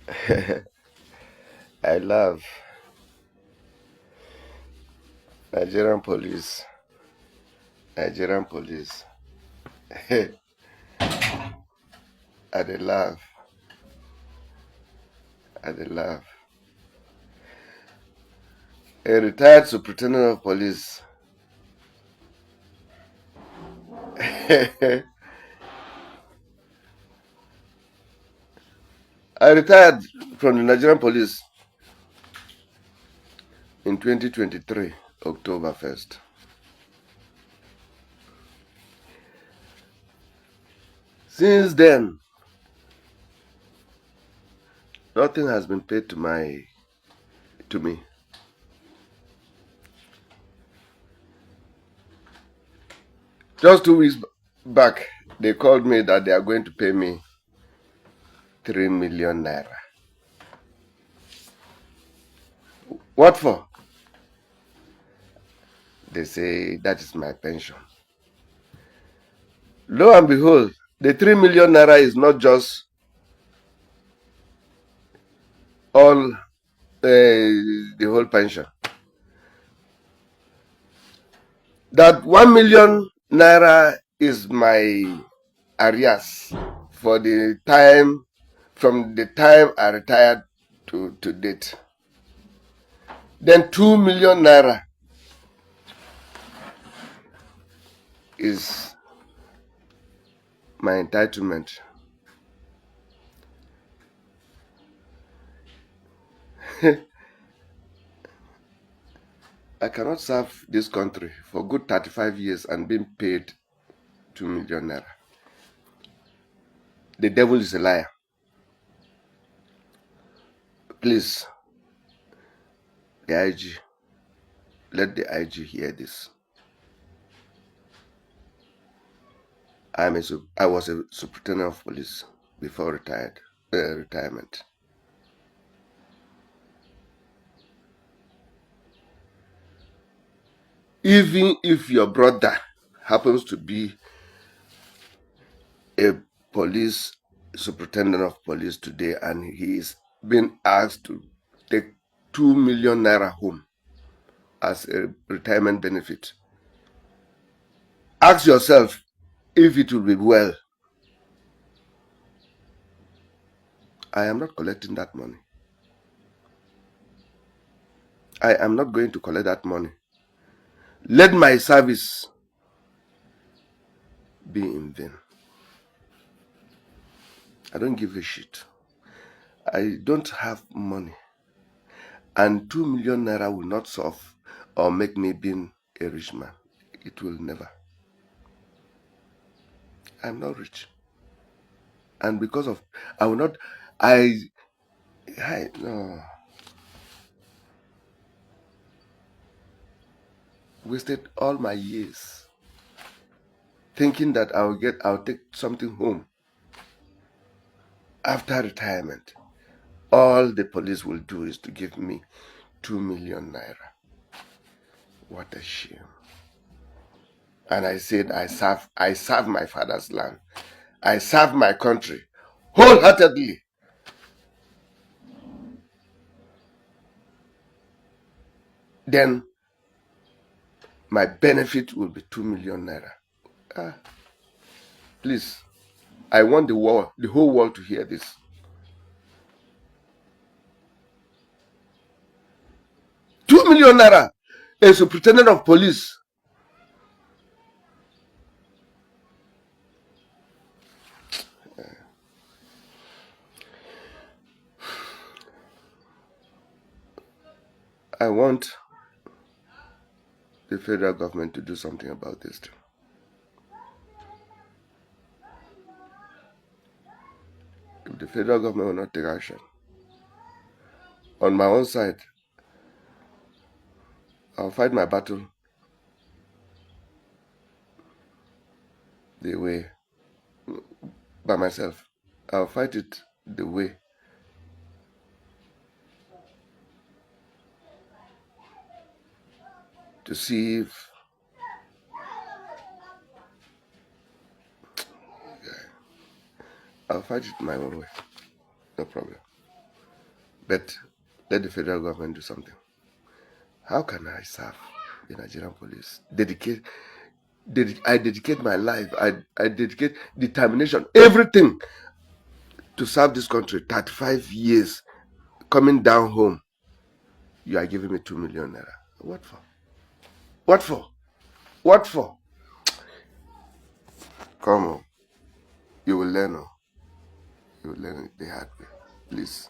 I love Nigerian police. Nigerian police. I dey love. I dey love. A retired superintendent of police. I retired from the Nigerian police in 2023, October 1st. Since then, nothing has been paid to me. Just 2 weeks back, they called me that they are going to pay me 3 million naira. What for? They say that is my pension. Lo and behold, the 3 million naira is not just all the whole pension. That 1 million naira is my arrears for the time, from the time I retired to date. Then 2 million naira is my entitlement. I cannot serve this country for good 35 years and being paid 2 million naira. The devil is a liar. Please, the IG, let the IG hear this. I was a superintendent of police before retirement. Even if your brother happens to be a police superintendent of police today and he is being asked to take 2 million naira home as a retirement benefit, ask yourself if it will be well. I am not collecting that money. I am not going to collect that money. Let my service be in vain. I don't give a shit. I don't have money. And 2 million naira will not solve or make me being a rich man. It will never. I'm not rich. And because of, I will not, no. Wasted all my years thinking that I'll take something home after retirement. All the police will do is to give me 2 million naira. What a shame. And I said, I serve my father's land. I serve my country wholeheartedly. Then my benefit will be 2 million naira. Please, I want the whole world to hear this. ₦2 million, a superintendent of police. I want the federal government to do something about this too. If the federal government will not take action, on my own side, I'll fight my battle the way, by myself. I'll fight it the way to see if I'll fight it my own way. No problem. But let the federal government do something. How can I serve the Nigerian police? I dedicate my life, I dedicate determination, everything to serve this country. 35 years coming down home. You are giving me 2 million naira. What for? What for? What for? Come on. You will learn. Oh. You will learn it the hard way. Please.